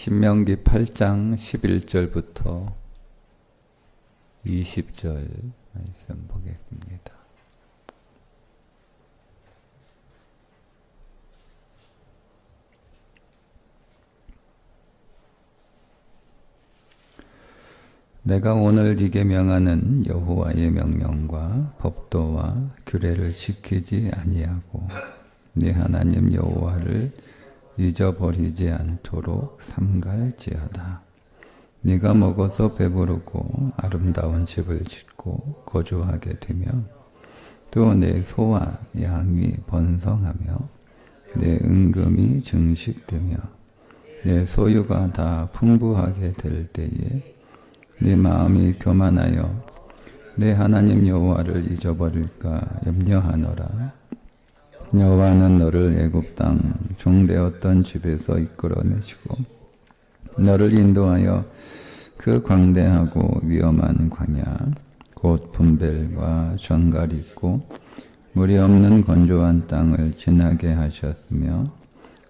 신명기 8장 11절부터 20절 말씀 보겠습니다. 내가 오늘 네게 명하는 여호와의 명령과 법도와 규례를 지키지 아니하고 네 하나님 여호와를 잊어버리지 않도록 삼갈지어다. 네가 먹어서 배부르고 아름다운 집을 짓고 거주하게 되면 또 내 소와 양이 번성하며 내 은금이 증식되며 내 소유가 다 풍부하게 될 때에 네 마음이 교만하여 내 하나님 여호와를 잊어버릴까 염려하노라. 여호와는 너를 애굽 땅 종되었던 집에서 이끌어내시고 너를 인도하여 그 광대하고 위험한 광야 곧 분벨과 정갈이 있고 물이 없는 건조한 땅을 지나게 하셨으며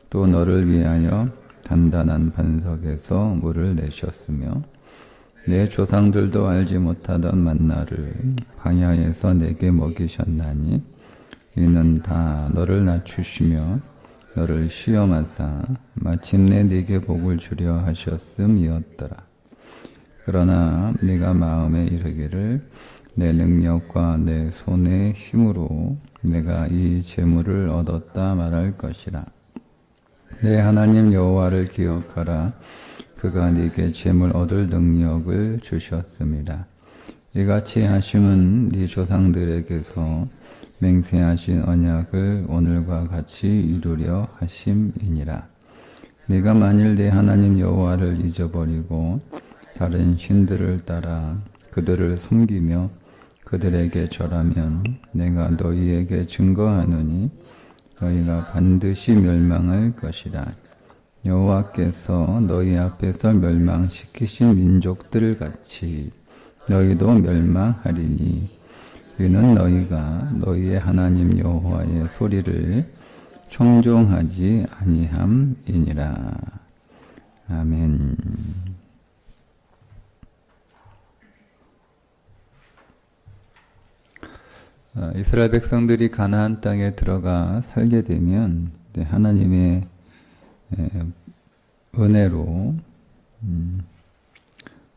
또 너를 위하여 단단한 반석에서 물을 내셨으며 내 조상들도 알지 못하던 만나를 광야에서 내게 먹이셨나니 이는 다 너를 낮추시며 너를 시험하사 마침내 네게 복을 주려 하셨음이었더라. 그러나 네가 마음에 이르기를 내 능력과 내 손의 힘으로 내가 이 재물을 얻었다 말할 것이라. 내 하나님 여호와를 기억하라. 그가 네게 재물 얻을 능력을 주셨습니다. 이같이 하심은 네 조상들에게서 맹세하신 언약을 오늘과 같이 이루려 하심이니라. 네가 만일 네 하나님 여호와를 잊어버리고 다른 신들을 따라 그들을 섬기며 그들에게 절하면 내가 너희에게 증거하노니 너희가 반드시 멸망할 것이라. 여호와께서 너희 앞에서 멸망시키신 민족들 같이 너희도 멸망하리니 이는 너희가 너희의 하나님 여호와의 소리를 청종하지 아니함이니라. 아멘. 이스라엘 백성들이 가나안 땅에 들어가 살게 되면 하나님의 은혜로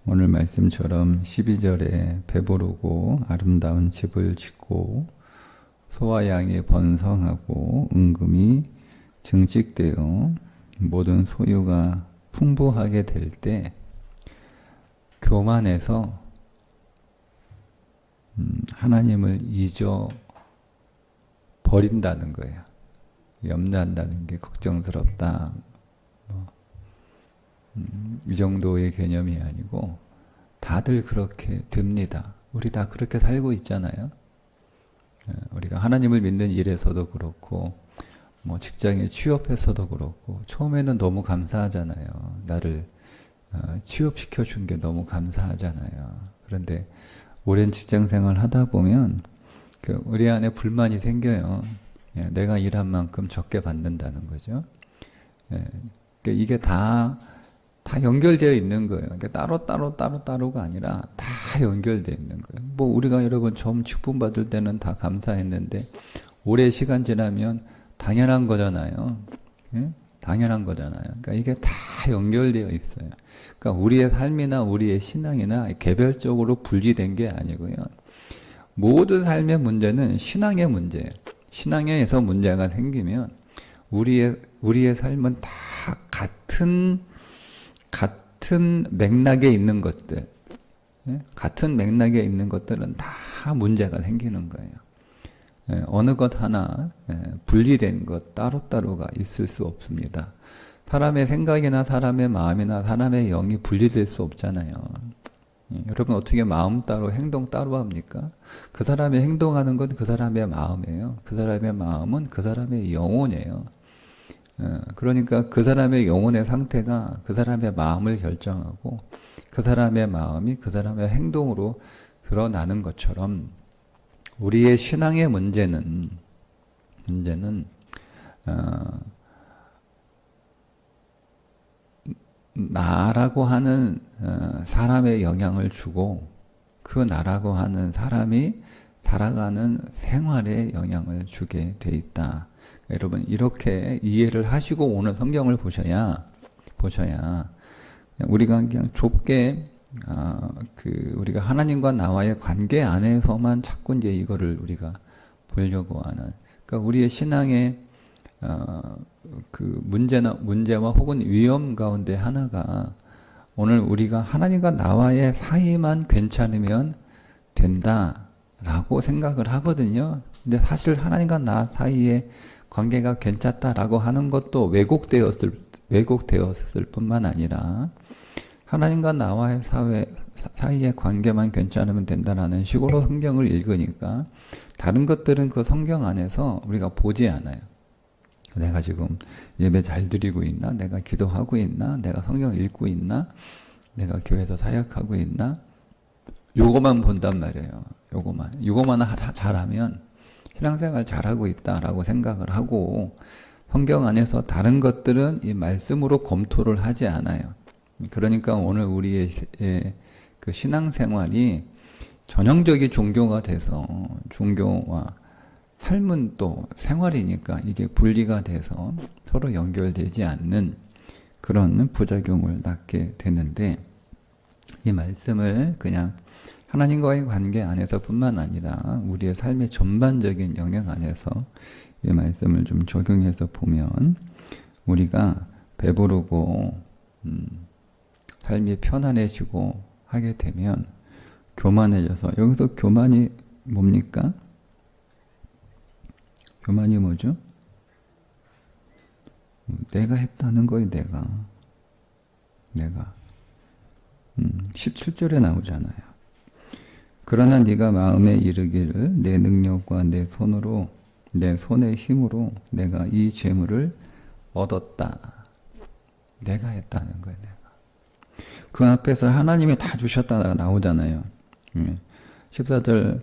오늘 말씀처럼 12절에 배부르고 아름다운 집을 짓고 소와 양이 번성하고 은금이 증식되어 모든 소유가 풍부하게 될 때 교만해서 하나님을 잊어버린다는 거예요. 염려한다는 게 걱정스럽다. 이 정도의 개념이 아니고 다들 그렇게 됩니다. 우리 다 그렇게 살고 있잖아요. 우리가 하나님을 믿는 일에서도 그렇고 직장에 취업해서도 그렇고 처음에는 너무 감사하잖아요. 나를 취업시켜 준 게 너무 감사하잖아요. 그런데 오랜 직장생활 하다 보면 우리 안에 불만이 생겨요. 내가 일한 만큼 적게 받는다는 거죠. 이게 다 연결되어 있는 거예요. 그러니까 따로가 아니라 다 연결되어 있는 거예요. 우리가 여러분 처음 직분 받을 때는 다 감사했는데 오래 시간 지나면 당연한 거잖아요. 예? 당연한 거잖아요. 그러니까 이게 다 연결되어 있어요. 그러니까 우리의 삶이나 우리의 신앙이나 개별적으로 분리된 게 아니고요. 모든 삶의 문제는 신앙의 문제예요. 신앙에서 문제가 생기면 우리의 삶은 다 같은 맥락에 있는 것들, 같은 맥락에 있는 것들은 다 문제가 생기는 거예요. 어느 것 하나 분리된 것 따로따로가 있을 수 없습니다. 사람의 생각이나 사람의 마음이나 사람의 영이 분리될 수 없잖아요. 여러분 어떻게 마음 따로 행동 따로 합니까? 그 사람이 행동하는 건 그 사람의 마음이에요. 그 사람의 마음은 그 사람의 영혼이에요. 그러니까 그 사람의 영혼의 상태가 그 사람의 마음을 결정하고 그 사람의 마음이 그 사람의 행동으로 드러나는 것처럼 우리의 신앙의 문제는 나라고 하는 사람의 영향을 주고 그 나라고 하는 사람이 살아가는 생활에 영향을 주게 돼 있다. 여러분 이렇게 이해를 하시고 오늘 성경을 보셔야 우리가 그냥 좁게 우리가 하나님과 나와의 관계 안에서만 자꾸 이제 이거를 우리가 보려고 하는, 그러니까 우리의 신앙의 그 문제와 혹은 위험 가운데 하나가 오늘 우리가 하나님과 나와의 사이만 괜찮으면 된다라고 생각을 하거든요. 근데 사실 하나님과 나 사이의 관계가 괜찮다라고 하는 것도 왜곡되었을 뿐만 아니라 하나님과 나와의 사이의 관계만 괜찮으면 된다라는 식으로 성경을 읽으니까 다른 것들은 그 성경 안에서 우리가 보지 않아요. 내가 지금 예배 잘 드리고 있나? 내가 기도하고 있나? 내가 성경 읽고 있나? 내가 교회에서 사역하고 있나? 요거만 본단 말이에요. 요거만 잘하면 신앙생활 잘하고 있다라고 생각을 하고 성경 안에서 다른 것들은 이 말씀으로 검토를 하지 않아요. 그러니까 오늘 우리의 그 신앙생활이 전형적인 종교가 돼서 종교와 삶은 또 생활이니까 이게 분리가 돼서 서로 연결되지 않는 그런 부작용을 낳게 되는데, 이 말씀을 그냥 하나님과의 관계 안에서뿐만 아니라 우리의 삶의 전반적인 영역 안에서 이 말씀을 좀 적용해서 보면 우리가 배부르고 삶이 편안해지고 하게 되면 교만해져서, 여기서 교만이 뭡니까? 교만이 뭐죠? 내가 했다는 거예요. 내가 17절에 나오잖아요. 그러나 네가 마음에 이르기를 내 능력과 내 손의 힘으로 내가 이 재물을 얻었다. 내가 했다는 거예요. 그 앞에서 하나님이 다 주셨다 나오잖아요. 14절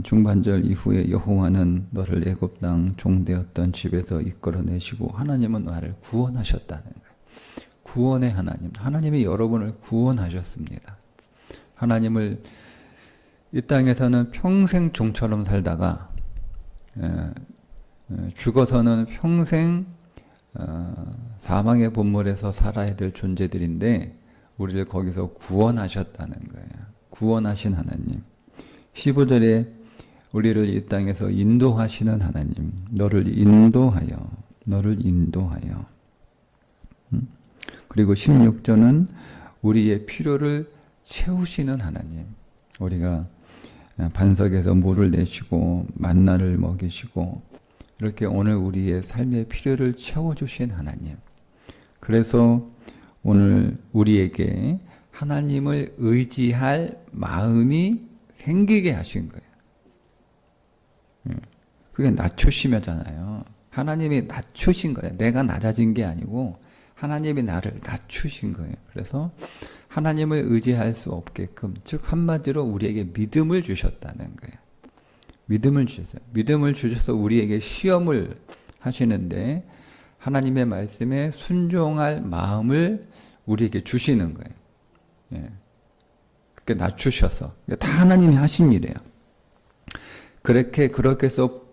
중반절 이후에 여호와는 너를 애굽 땅 종되었던 집에서 이끌어내시고 하나님은 나를 구원하셨다는 거예요. 구원의 하나님이 여러분을 구원하셨습니다. 하나님을 이 땅에서는 평생 종처럼 살다가 죽어서는 평생 사망의 본물에서 살아야 될 존재들인데 우리를 거기서 구원하셨다는 거예요. 구원하신 하나님. 15절에 우리를 이 땅에서 인도하시는 하나님, 너를 인도하여. 그리고 16절은 우리의 필요를 채우시는 하나님. 우리가 반석에서 물을 내시고 만나를 먹이시고 이렇게 오늘 우리의 삶의 필요를 채워주신 하나님. 그래서 오늘 우리에게 하나님을 의지할 마음이 생기게 하신 거예요. 그게 낮추시며잖아요. 하나님이 낮추신 거예요. 내가 낮아진 게 아니고 하나님이 나를 낮추신 거예요. 그래서 하나님을 의지할 수 없게끔, 즉 한마디로 우리에게 믿음을 주셨다는 거예요. 믿음을 주셨어요. 믿음을 주셔서 우리에게 시험을 하시는데 하나님의 말씀에 순종할 마음을 우리에게 주시는 거예요. 예. 그렇게 낮추셔서. 다 하나님이 하신 일이에요. 그렇게 해서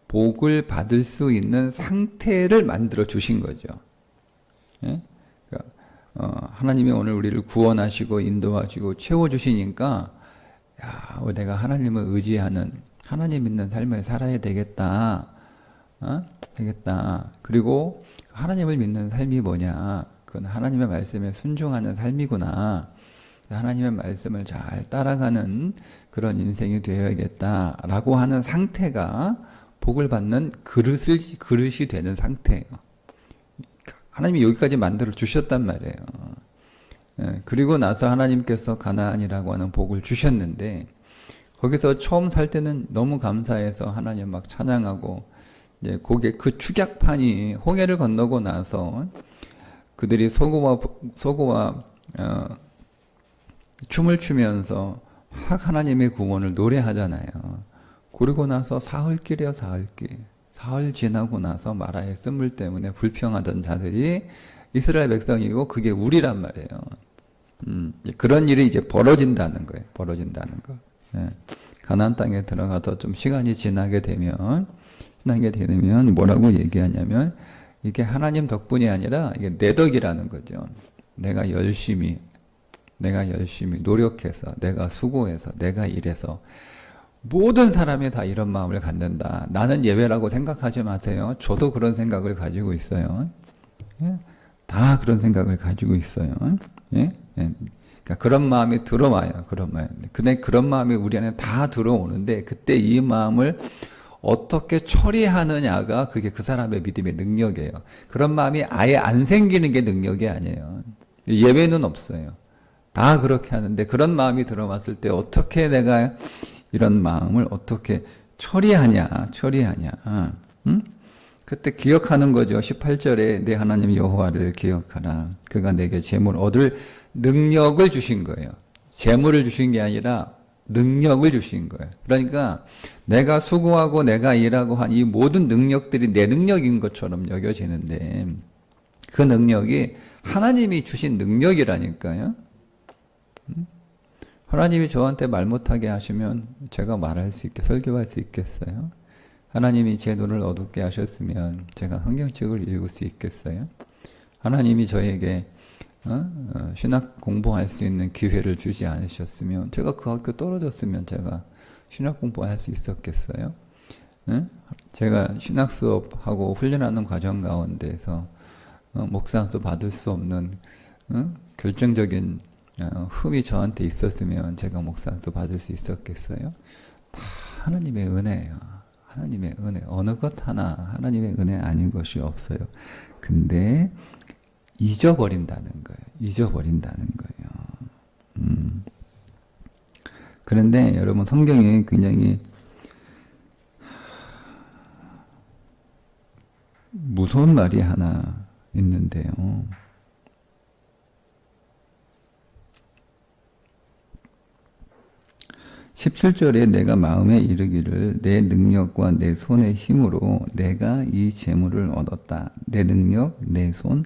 복을 받을 수 있는 상태를 만들어 주신 거죠. 예? 그러니까 하나님이 오늘 우리를 구원하시고 인도하시고 채워주시니까 내가 하나님을 의지하는, 하나님 믿는 삶을 살아야 되겠다. 되겠다. 그리고 하나님을 믿는 삶이 뭐냐? 그건 하나님의 말씀에 순종하는 삶이구나. 하나님의 말씀을 잘 따라가는 그런 인생이 되어야겠다라고 하는 상태가 복을 받는 그릇이 되는 상태예요. 하나님이 여기까지 만들어 주셨단 말이에요. 그리고 나서 하나님께서 가나안이라고 하는 복을 주셨는데 거기서 처음 살 때는 너무 감사해서 하나님 막 찬양하고 이제 거기에 그 축약판이 홍해를 건너고 나서 그들이 소고와 춤을 추면서 확 하나님의 구원을 노래하잖아요. 그리고 나서 사흘 지나고 나서 마라의 쓴물 때문에 불평하던 자들이 이스라엘 백성이고 그게 우리란 말이에요. 그런 일이 이제 벌어진다는 거예요. 벌어진다는 거. 예. 가나안 땅에 들어가서 좀 시간이 지나게 되면 뭐라고 얘기하냐면 이게 하나님 덕분이 아니라 이게 내 덕이라는 거죠. 내가 열심히 노력해서, 내가 수고해서, 내가 일해서 모든 사람이 다 이런 마음을 갖는다. 나는 예외라고 생각하지 마세요. 저도 그런 생각을 가지고 있어요. 예? 다 그런 생각을 가지고 있어요. 예? 예. 그러니까 그런 마음이 들어와요. 그런 마음. 근데 그런 마음이 우리 안에 다 들어오는데 그때 이 마음을 어떻게 처리하느냐가 그게 그 사람의 믿음의 능력이에요. 그런 마음이 아예 안 생기는 게 능력이 아니에요. 예외는 없어요. 다 그렇게 하는데 그런 마음이 들어왔을 때 어떻게 내가 이런 마음을 어떻게 처리하냐. 응? 그때 기억하는 거죠. 18절에 내 하나님 여호와를 기억하라. 그가 내게 재물을 얻을 능력을 주신 거예요. 재물을 주신 게 아니라 능력을 주신 거예요. 그러니까 내가 수고하고 내가 일하고 한 이 모든 능력들이 내 능력인 것처럼 여겨지는데 그 능력이 하나님이 주신 능력이라니까요. 하나님이 저한테 말 못하게 하시면 제가 말할 수 있게 설교할 수 있겠어요? 하나님이 제 눈을 어둡게 하셨으면 제가 성경책을 읽을 수 있겠어요? 하나님이 저에게 신학 공부할 수 있는 기회를 주지 않으셨으면 제가 그 학교 떨어졌으면 제가 신학 공부할 수 있었겠어요? 제가 신학 수업하고 훈련하는 과정 가운데서 목사수 받을 수 없는 결정적인 흠이 저한테 있었으면 제가 목사수 받을 수 있었겠어요? 다 하나님의 은혜예요. 하나님의 은혜. 어느 것 하나 하나님의 은혜 아닌 것이 없어요. 근데 잊어버린다는 거예요. 그런데 여러분 성경에 굉장히 무서운 말이 하나 있는데요. 17절에 내가 마음에 이르기를 내 능력과 내 손의 힘으로 내가 이 재물을 얻었다. 내 능력, 내 손,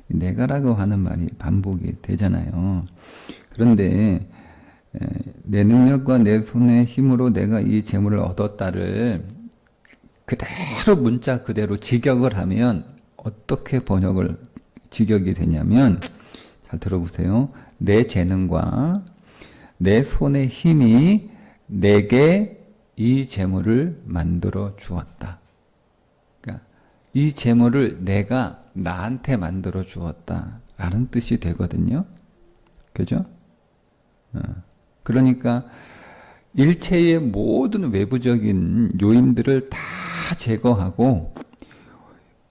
내가라고 하는 말이 반복이 되잖아요. 그런데 내 능력과 내 손의 힘으로 내가 이 재물을 얻었다를 그대로 문자 그대로 직역을 하면 어떻게 직역이 되냐면 잘 들어보세요. 내 재능과 내 손의 힘이 내게 이 재물을 만들어 주었다. 그러니까 이 재물을 내가 나한테 만들어 주었다 라는 뜻이 되거든요. 그죠? 그러니까 일체의 모든 외부적인 요인들을 다 제거하고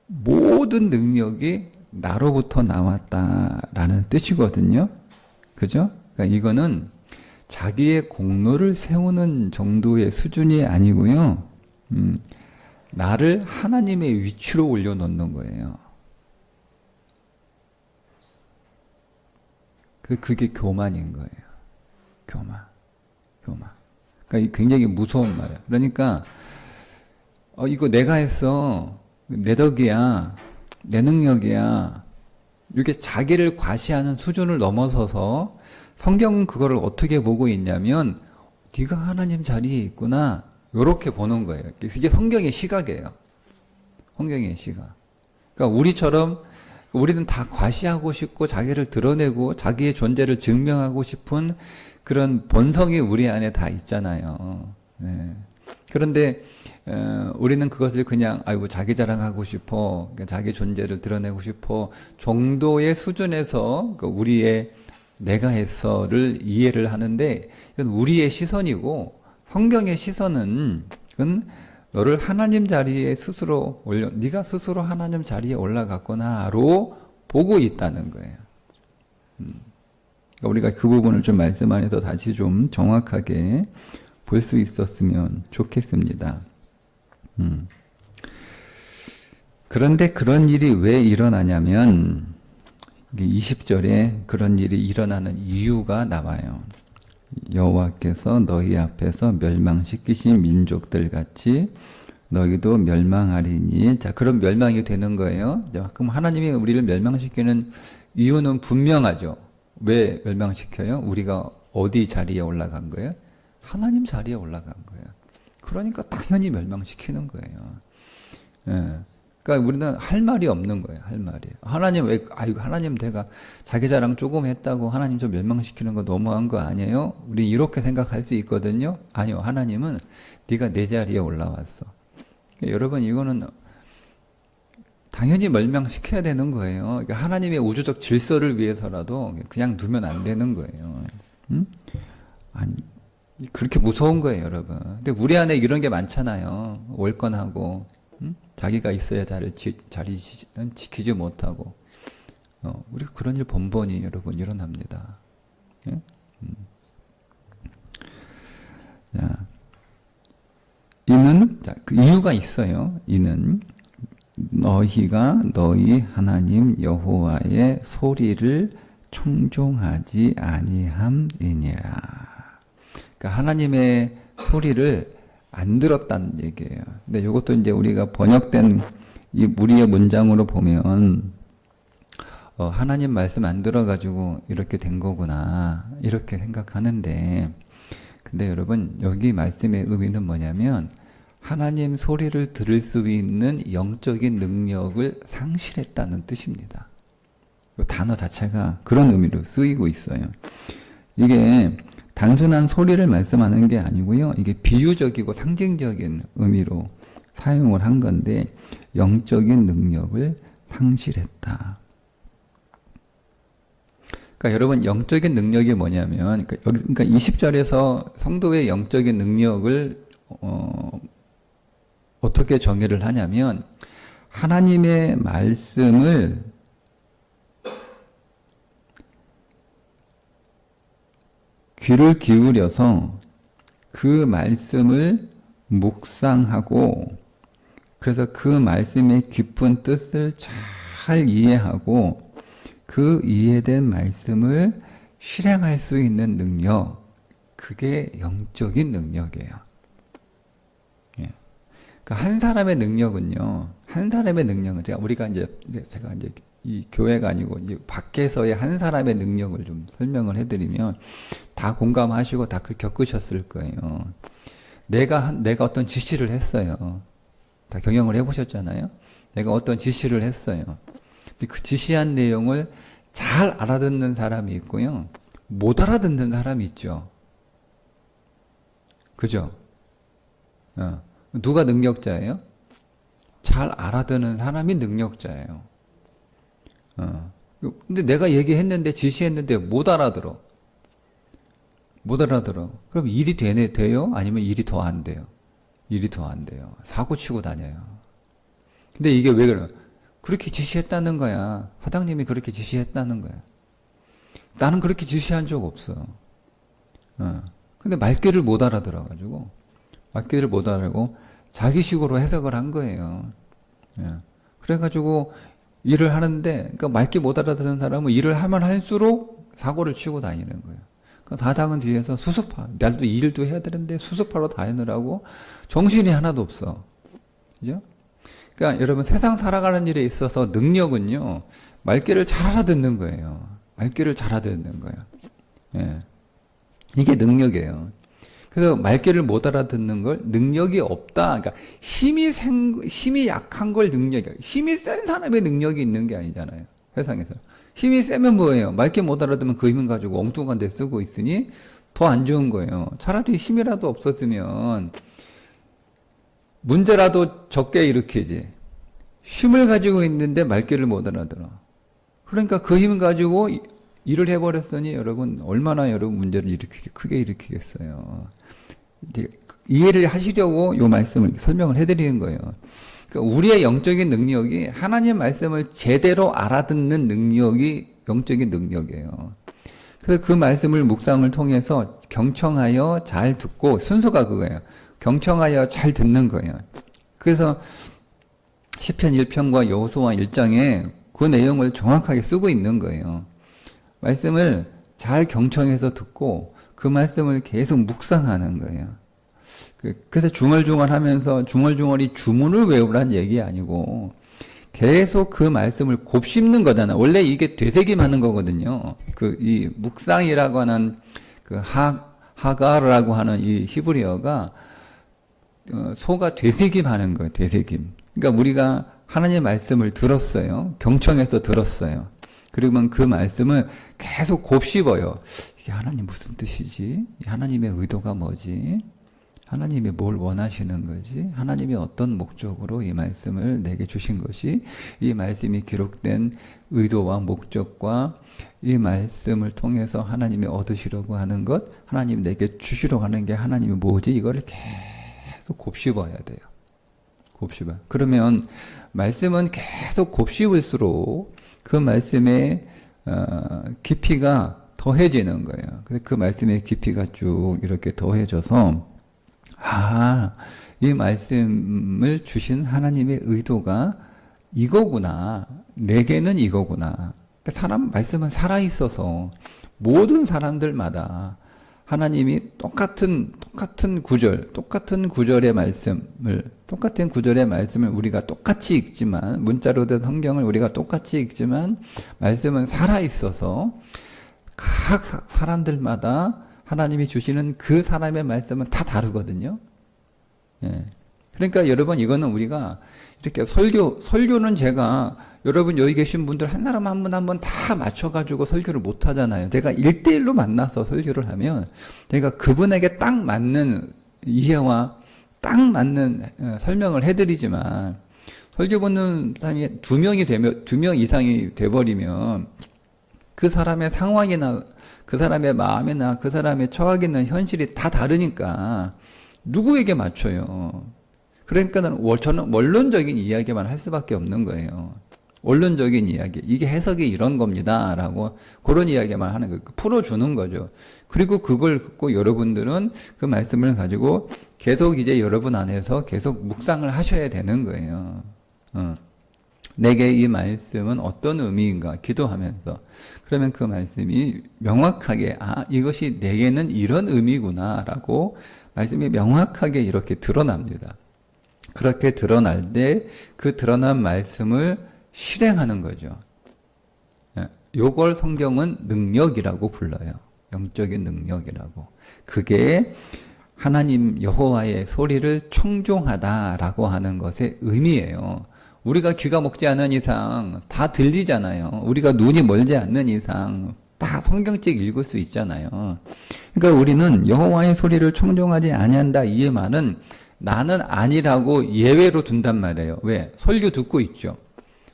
모든 능력이 나로부터 나왔다라는 뜻이거든요. 그죠? 그러니까 이거는 자기의 공로를 세우는 정도의 수준이 아니고요. 나를 하나님의 위치로 올려놓는 거예요. 그게 교만인 거예요. 교만. 그러니까 굉장히 무서운 말이에요. 그러니까 이거 내가 했어. 내 덕이야. 내 능력이야. 이렇게 자기를 과시하는 수준을 넘어서서 성경은 그거를 어떻게 보고 있냐면 네가 하나님 자리에 있구나. 이렇게 보는 거예요. 이게 성경의 시각이에요. 성경의 시각. 그러니까 우리는 다 과시하고 싶고 자기를 드러내고 자기의 존재를 증명하고 싶은 그런 본성이 우리 안에 다 있잖아요. 네. 그런데 우리는 그것을 그냥 자기 자랑하고 싶어, 자기 존재를 드러내고 싶어 정도의 수준에서 우리의 내가 했어를 이해를 하는데 이건 우리의 시선이고 성경의 시선은 그건 너를 하나님 자리에 스스로 네가 스스로 하나님 자리에 올라갔구나로 보고 있다는 거예요. 그러니까 우리가 그 부분을 좀 말씀 안에서 다시 좀 정확하게 볼 수 있었으면 좋겠습니다. 그런데 그런 일이 왜 일어나냐면 20절에 그런 일이 일어나는 이유가 나와요. 여호와께서 너희 앞에서 멸망시키신 민족들 같이 너희도 멸망하리니. 자, 그럼 멸망이 되는 거예요. 자, 그럼 하나님이 우리를 멸망시키는 이유는 분명하죠. 왜 멸망시켜요? 우리가 어디 자리에 올라간 거예요? 하나님 자리에 올라간 거예요. 그러니까 당연히 멸망시키는 거예요. 예. 그러니까 우리는 할 말이 없는 거예요. 할 말이. 하나님 왜, 아이고, 하나님 내가 자기 자랑 조금 했다고 하나님 좀 멸망시키는 거 너무한 거 아니에요? 우리 이렇게 생각할 수 있거든요. 아니요. 하나님은 네가 내 자리에 올라왔어. 그러니까 여러분, 이거는 당연히 멸망시켜야 되는 거예요. 그러니까 하나님의 우주적 질서를 위해서라도 그냥 두면 안 되는 거예요. 응? 아니, 그렇게 무서운 거예요, 여러분. 근데 우리 안에 이런 게 많잖아요. 월권하고, 응? 자기가 있어야 자리 지키지 못하고, 우리가 그런 일 번번이 여러분 일어납니다. 예? 자, 이는, 자, 그 이유가 있어요. 이는 너희가 너희 하나님 여호와의 소리를 청종하지 아니함이니라. 그러니까 하나님의 소리를 안 들었다는 얘기예요. 근데 이것도 이제 우리가 번역된 이 무리의 문장으로 보면 하나님 말씀 안 들어가지고 이렇게 된 거구나 이렇게 생각하는데, 근데 여러분 여기 말씀의 의미는 뭐냐면 하나님 소리를 들을 수 있는 영적인 능력을 상실했다는 뜻입니다. 이 단어 자체가 그런 의미로 쓰이고 있어요. 이게 단순한 소리를 말씀하는 게 아니고요. 이게 비유적이고 상징적인 의미로 사용을 한 건데, 영적인 능력을 상실했다. 그러니까 여러분, 영적인 능력이 뭐냐면, 그러니까 20절에서 성도의 영적인 능력을 어떻게 정의를 하냐면, 하나님의 말씀을 귀를 기울여서 그 말씀을 묵상하고, 그래서 그 말씀의 깊은 뜻을 잘 이해하고 그 이해된 말씀을 실행할 수 있는 능력, 그게 영적인 능력이에요. 예. 그러니까 한 사람의 능력은요, 우리가 제가 이제 이 교회가 아니고 이 밖에서의 한 사람의 능력을 좀 설명을 해드리면 다 공감하시고 다 겪으셨을 거예요. 내가 어떤 지시를 했어요. 다 경영을 해보셨잖아요. 내가 어떤 지시를 했어요. 근데 그 지시한 내용을 잘 알아듣는 사람이 있고요, 못 알아듣는 사람이 있죠. 그죠? 누가 능력자예요? 잘 알아듣는 사람이 능력자예요. 근데 내가 얘기했는데, 지시했는데 못 알아들어. 그럼 일이 돼요? 아니면 일이 더 안 돼요? 일이 더 안 돼요. 사고 치고 다녀요. 근데 이게 왜 그래요? 그렇게 지시했다는 거야. 사장님이 그렇게 지시했다는 거야. 나는 그렇게 지시한 적 없어. 근데 말귀를 못 알아들어가지고, 자기식으로 해석을 한 거예요. 그래가지고, 일을 하는데, 그러니까 말귀 못 알아듣는 사람은 일을 하면 할수록 사고를 치고 다니는 거예요. 그러니까 사장은 뒤에서 나도 일도 해야 되는데 수습하러 다니느라고 정신이 하나도 없어. 그죠? 그러니까 여러분, 세상 살아가는 일에 있어서 능력은요, 말귀를 잘 알아듣는 거예요. 예. 이게 능력이에요. 그래서 말귀를 못 알아듣는 걸 능력이 없다. 그러니까 힘이 약한 걸 능력이야. 힘이 센 사람의 능력이 있는 게 아니잖아요. 세상에서. 힘이 세면 뭐예요? 말귀 못 알아듣으면 그 힘을 가지고 엉뚱한 데 쓰고 있으니 더 안 좋은 거예요. 차라리 힘이라도 없었으면 문제라도 적게 일으키지. 힘을 가지고 있는데 말귀를 못 알아들어. 그러니까 그 힘을 가지고 일을 해버렸으니 여러분, 얼마나 여러분 문제를 크게 일으키겠어요. 이해를 하시려고 이 말씀을 설명을 해드리는 거예요. 그러니까 우리의 영적인 능력이 하나님 말씀을 제대로 알아듣는 능력이 영적인 능력이에요. 그래서 그 말씀을 묵상을 통해서 경청하여 잘 듣고, 순서가 그거예요. 경청하여 잘 듣는 거예요. 그래서 시편 1편과 여호수아 1장에 그 내용을 정확하게 쓰고 있는 거예요. 말씀을 잘 경청해서 듣고 그 말씀을 계속 묵상하는 거예요. 그래서 중얼중얼하면서 중얼중얼이 주문을 외우라는 얘기 아니고 계속 그 말씀을 곱씹는 거잖아. 원래 이게 되새김하는 거거든요. 이 묵상이라고 하는 하가라고 하는 이 히브리어가 소가 되새김하는 거예요. 되새김. 그러니까 우리가 하나님의 말씀을 들었어요. 경청해서 들었어요. 그러면 그 말씀을 계속 곱씹어요. 이게 하나님 무슨 뜻이지? 하나님의 의도가 뭐지? 하나님이 뭘 원하시는 거지? 하나님이 어떤 목적으로 이 말씀을 내게 주신 것이, 이 말씀이 기록된 의도와 목적과 이 말씀을 통해서 하나님이 얻으시려고 하는 것, 하나님 내게 주시려고 하는 게 하나님이 뭐지? 이거를 계속 곱씹어야 돼요. 곱씹어요. 그러면 말씀은 계속 곱씹을수록 그 말씀의 깊이가 더해지는 거예요. 그래서 그 말씀의 깊이가 쭉 이렇게 더해져서 이 말씀을 주신 하나님의 의도가 이거구나. 내게는 이거구나. 말씀은 살아있어서 모든 사람들마다 하나님이 똑같은 구절, 똑같은 구절의 말씀을 우리가 똑같이 읽지만, 문자로 된 성경을 우리가 똑같이 읽지만, 말씀은 살아있어서 각 사람들마다 하나님이 주시는 그 사람의 말씀은 다 다르거든요. 예. 그러니까 여러분, 이거는 우리가 이렇게 설교는 제가 여러분 여기 계신 분들 한 사람 한 분 다 맞춰가지고 설교를 못 하잖아요. 제가 1대1로 만나서 설교를 하면 제가 그분에게 딱 맞는 이해와 딱 맞는 설명을 해드리지만, 설교 듣는 사람이 두 명 이상이 돼버리면 그 사람의 상황이나 그 사람의 마음이나 그 사람의 처하고 있는 현실이 다 다르니까 누구에게 맞춰요? 그러니까는 저는 원론적인 이야기만 할 수밖에 없는 거예요. 원론적인 이야기. 이게 해석이 이런 겁니다. 라고 그런 이야기만 하는 거예요. 풀어주는 거죠. 그리고 그걸 듣고 여러분들은 그 말씀을 가지고 계속 이제 여러분 안에서 계속 묵상을 하셔야 되는 거예요. 내게 이 말씀은 어떤 의미인가 기도하면서, 그러면 그 말씀이 명확하게 이것이 내게는 이런 의미구나 라고 말씀이 명확하게 이렇게 드러납니다. 그렇게 드러날 때 그 드러난 말씀을 실행하는 거죠. 요걸 성경은 능력이라고 불러요. 영적인 능력이라고. 그게 하나님 여호와의 소리를 청종하다라고 하는 것의 의미예요. 우리가 귀가 먹지 않은 이상 다 들리잖아요. 우리가 눈이 멀지 않는 이상 다 성경책 읽을 수 있잖아요. 그러니까 우리는 여호와의 소리를 청종하지 아니한다, 이 말은 나는 아니라고 예외로 둔단 말이에요. 왜? 설교 듣고 있죠.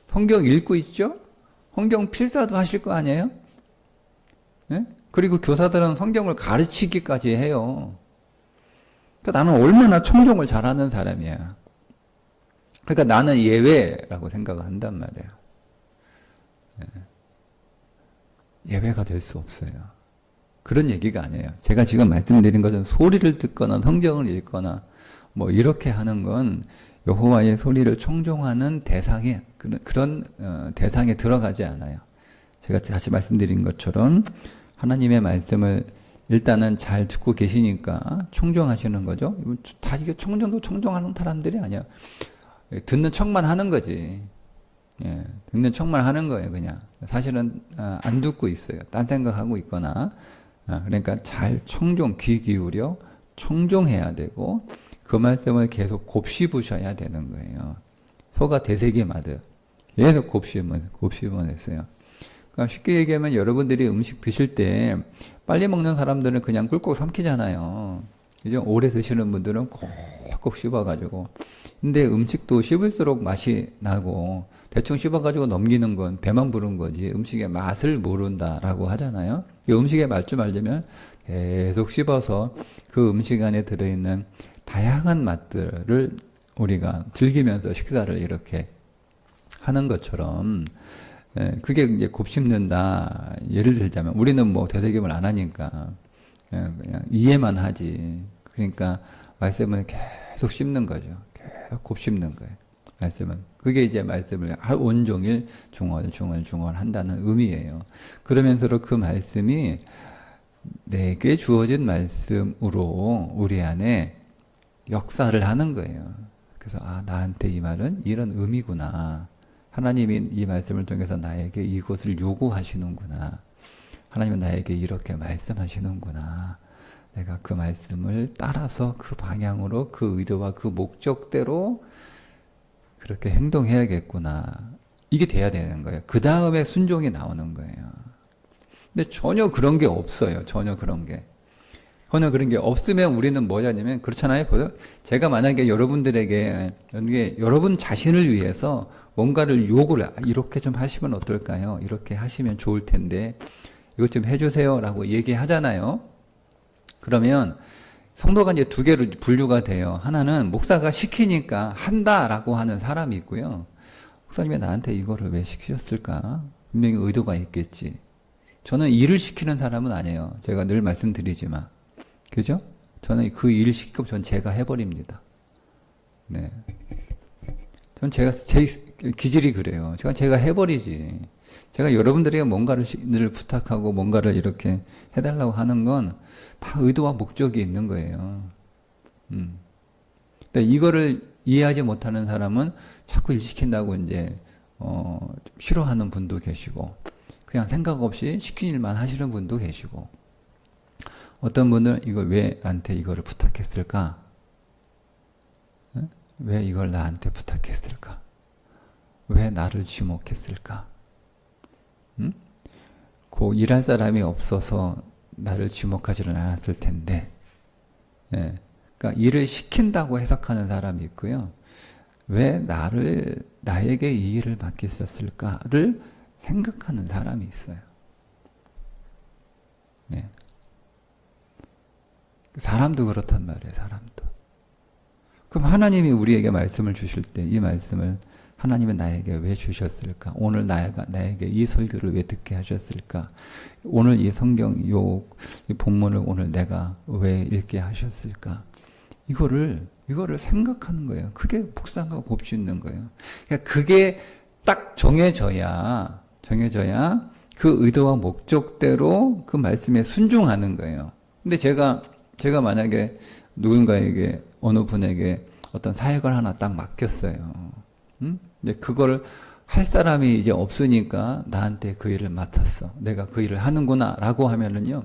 성경 읽고 있죠. 성경 필사도 하실 거 아니에요? 네? 그리고 교사들은 성경을 가르치기까지 해요. 그러니까 나는 얼마나 청종을 잘하는 사람이야. 그러니까 나는 예외라고 생각을 한단 말이에요. 예외가 될 수 없어요. 그런 얘기가 아니에요. 제가 지금 말씀드린 것은 소리를 듣거나 성경을 읽거나 뭐 이렇게 하는 건 여호와의 소리를 청종하는 그런 대상에 들어가지 않아요. 제가 다시 말씀드린 것처럼 하나님의 말씀을 일단은 잘 듣고 계시니까 청종하시는 거죠. 다 이게 청종하는 사람들이 아니야. 듣는 척만 하는 거지. 예, 듣는 척만 하는 거예요, 그냥. 사실은 안 듣고 있어요. 딴 생각하고 있거나. 그러니까 잘 귀 기울여 청종해야 되고, 그 말씀을 계속 곱씹으셔야 되는 거예요. 소가 되새김하듯 계속 곱씹으면 했어요. 그러니까 쉽게 얘기하면 여러분들이 음식 드실 때 빨리 먹는 사람들은 그냥 꿀꺽 삼키잖아요. 이제 오래 드시는 분들은 꼭꼭 씹어가지고. 근데 음식도 씹을수록 맛이 나고, 대충 씹어가지고 넘기는 건 배만 부른 거지 음식의 맛을 모른다라고 하잖아요. 이 음식의 맛 좀 알려면 계속 씹어서 그 음식 안에 들어있는 다양한 맛들을 우리가 즐기면서 식사를 이렇게 하는 것처럼, 그게 이제 곱씹는다. 예를 들자면 우리는 뭐 되새김을 안 하니까 그냥 이해만 하지. 그러니까 말씀을 계속 씹는 거죠. 계속 곱씹는 거예요. 말씀은. 그게 이제 말씀을 온종일 중얼 한다는 의미예요. 그러면서도 그 말씀이 내게 주어진 말씀으로 우리 안에 역사를 하는 거예요. 그래서 나한테 이 말은 이런 의미구나. 하나님이 이 말씀을 통해서 나에게 이것을 요구하시는구나. 하나님은 나에게 이렇게 말씀하시는구나. 내가 그 말씀을 따라서 그 방향으로 그 의도와 그 목적대로 그렇게 행동해야겠구나. 이게 돼야 되는 거예요. 그 다음에 순종이 나오는 거예요. 근데 전혀 그런 게 없어요. 전혀 그런 게. 전혀 그런 게 없으면 우리는 뭐냐면 그렇잖아요. 제가 만약에 여러분들에게 여러분 자신을 위해서 뭔가를 요구를 이렇게 좀 하시면 어떨까요? 이렇게 하시면 좋을 텐데 이것 좀 해주세요 라고 얘기하잖아요. 그러면 성도가 이제 두 개로 분류가 돼요. 하나는 목사가 시키니까 한다라고 하는 사람이 있고요. 목사님이 나한테 이거를 왜 시키셨을까? 분명히 의도가 있겠지. 저는 일을 시키는 사람은 아니에요. 제가 늘 말씀드리지만. 그죠? 저는 그 일을 시키고 전 제가 해버립니다. 네. 전 제 기질이 그래요. 제가 해버리지. 제가 여러분들에게 뭔가를 늘 부탁하고 뭔가를 이렇게 해달라고 하는 건 다 의도와 목적이 있는 거예요. 근데 이거를 이해하지 못하는 사람은 자꾸 일 시킨다고 이제, 좀 싫어하는 분도 계시고, 그냥 생각 없이 시킨 일만 하시는 분도 계시고, 어떤 분은 이걸 왜 나한테 이거를 부탁했을까? 왜 이걸 나한테 부탁했을까? 왜 나를 지목했을까? 그 일할 사람이 없어서 나를 지목하지는 않았을 텐데, 예. 그러니까 일을 시킨다고 해석하는 사람이 있고요. 왜 나에게 이 일을 맡겼었을까를 생각하는 사람이 있어요. 네. 사람도 그렇단 말이에요, 사람도. 그럼 하나님이 우리에게 말씀을 주실 때 이 말씀을 하나님은 나에게 왜 주셨을까? 오늘 나에게 이 설교를 왜 듣게 하셨을까? 오늘 이 성경, 이 본문을 오늘 내가 왜 읽게 하셨을까? 이거를 생각하는 거예요. 그게 묵상하고 곱씹는 거예요. 그러니까 그게 딱 정해져야 그 의도와 목적대로 그 말씀에 순종하는 거예요. 근데 제가 만약에 누군가에게, 어느 분에게 어떤 사역을 하나 딱 맡겼어요. 근데 그걸 할 사람이 이제 없으니까 나한테 그 일을 맡았어. 내가 그 일을 하는구나 라고 하면은요,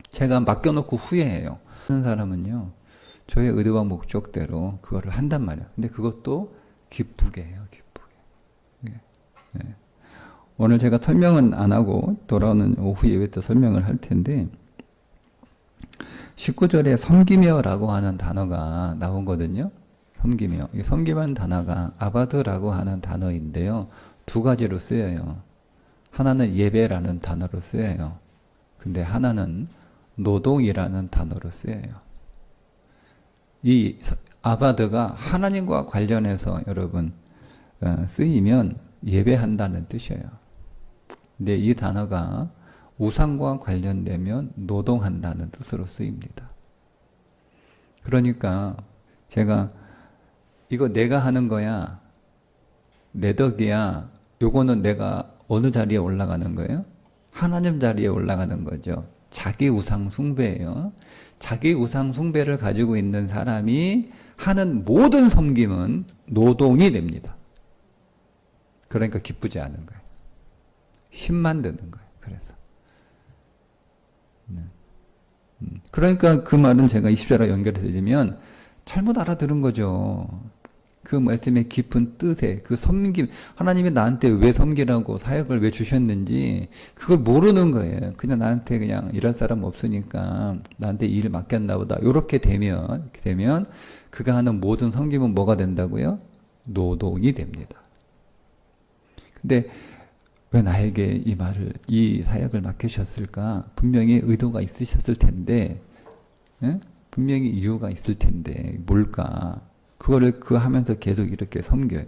제가 맡겨놓고 후회해요. 하는 사람은요, 저의 의도와 목적대로 그거를 한단 말이에요. 근데 그것도 기쁘게 해요, 기쁘게. 네. 오늘 제가 설명은 안 하고 돌아오는 오후 예배 때 설명을 할 텐데, 19절에 섬기며라고 하는 단어가 나오거든요. 섬기며. 이 섬기면 단어가 아바드라고 하는 단어인데요. 두 가지로 쓰여요. 하나는 예배라는 단어로 쓰여요. 근데 하나는 노동이라는 단어로 쓰여요. 이 아바드가 하나님과 관련해서 여러분 쓰이면 예배한다는 뜻이에요. 근데 이 단어가 우상과 관련되면 노동한다는 뜻으로 쓰입니다. 그러니까 제가 이거 내가 하는 거야, 내 덕이야, 요거는 내가 어느 자리에 올라가는 거예요? 하나님 자리에 올라가는 거죠. 자기 우상 숭배예요. 자기 우상 숭배를 가지고 있는 사람이 하는 모든 섬김은 노동이 됩니다. 그러니까 기쁘지 않은 거예요. 힘만 드는 거예요. 그래서. 그러니까 그 말은 제가 20절과 연결해서 드리면 잘못 알아들은 거죠. 그 말씀의 깊은 뜻에 그 섬김, 하나님이 나한테 왜 섬기라고 사역을 왜 주셨는지 그걸 모르는 거예요. 그냥 나한테 그냥 일할 사람 없으니까 나한테 일 맡겼나 보다. 이렇게 되면 그가 하는 모든 섬김은 뭐가 된다고요? 노동이 됩니다. 근데 왜 나에게 이 사역을 맡기셨을까? 분명히 의도가 있으셨을 텐데, 분명히 이유가 있을 텐데, 뭘까? 그거를 하면서 계속 이렇게 섬겨요.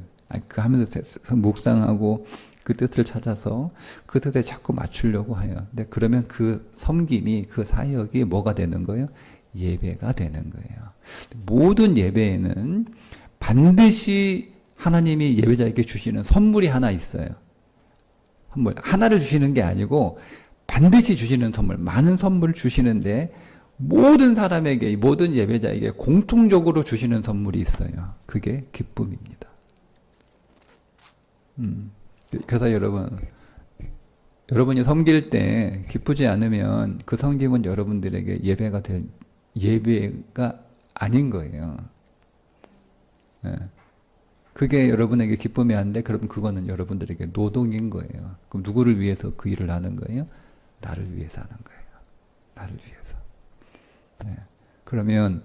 그 하면서 묵상하고 그 뜻을 찾아서 그 뜻에 자꾸 맞추려고 해요. 근데 그러면 그 섬김이, 그 사역이 뭐가 되는 거예요? 예배가 되는 거예요. 모든 예배에는 반드시 하나님이 예배자에게 주시는 선물이 하나 있어요. 선물 하나를 주시는 게 아니고 반드시 주시는 선물, 많은 선물을 주시는데 모든 사람에게, 모든 예배자에게 공통적으로 주시는 선물이 있어요. 그게 기쁨입니다. 그래서 여러분이 섬길 때 기쁘지 않으면 그 섬김은 여러분들에게 예배가 아닌 거예요. 예. 그게 여러분에게 기쁨이 안 돼? 그럼 그거는 여러분들에게 노동인 거예요. 그럼 누구를 위해서 그 일을 하는 거예요? 나를 위해서 하는 거예요. 나를 위해서. 네. 그러면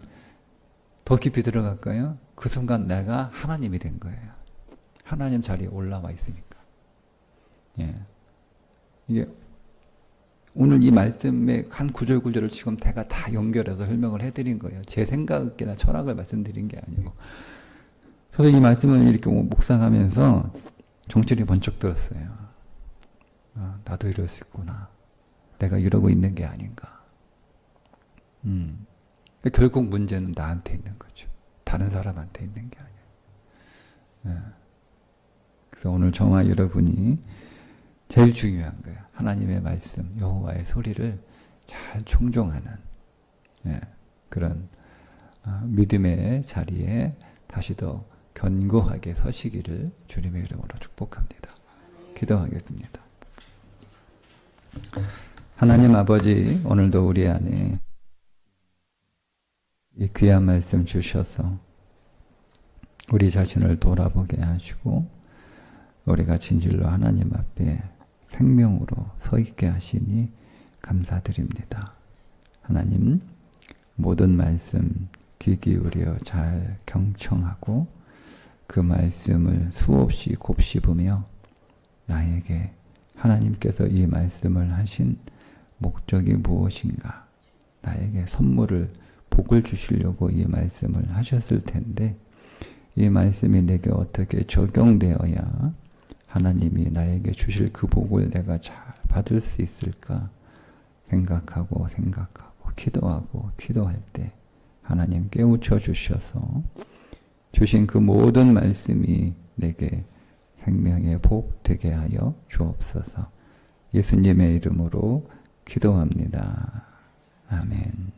더 깊이 들어갈까요? 그 순간 내가 하나님이 된 거예요. 하나님 자리에 올라와 있으니까. 예. 이게 오늘 이 말씀의 한 구절 구절을 지금 제가 다 연결해서 설명을 해드린 거예요. 제 생각이나 철학을 말씀드린 게 아니고. 저도 이 말씀을 이렇게 묵상하면서 정신이 번쩍 들었어요. 나도 이럴 수 있구나. 내가 이러고 있는 게 아닌가. 결국 문제는 나한테 있는 거죠. 다른 사람한테 있는 게 아니에요. 그래서 오늘 저와 여러분이 제일 중요한 거예요. 하나님의 말씀, 여호와의 소리를 잘 총종하는 그런 믿음의 자리에 다시 더 견고하게 서시기를 주님의 이름으로 축복합니다. 기도하겠습니다. 하나님 아버지, 오늘도 우리 안에 이 귀한 말씀 주셔서 우리 자신을 돌아보게 하시고 우리가 진실로 하나님 앞에 생명으로 서 있게 하시니 감사드립니다. 하나님, 모든 말씀 귀 기울여 잘 경청하고 그 말씀을 수없이 곱씹으며 나에게 하나님께서 이 말씀을 하신 목적이 무엇인가, 나에게 선물을, 복을 주시려고 이 말씀을 하셨을 텐데 이 말씀이 내게 어떻게 적용되어야 하나님이 나에게 주실 그 복을 내가 잘 받을 수 있을까 생각하고 기도할 때 하나님 깨우쳐 주셔서 주신 그 모든 말씀이 내게 생명의 복 되게 하여 주옵소서. 예수님의 이름으로 기도합니다. 아멘.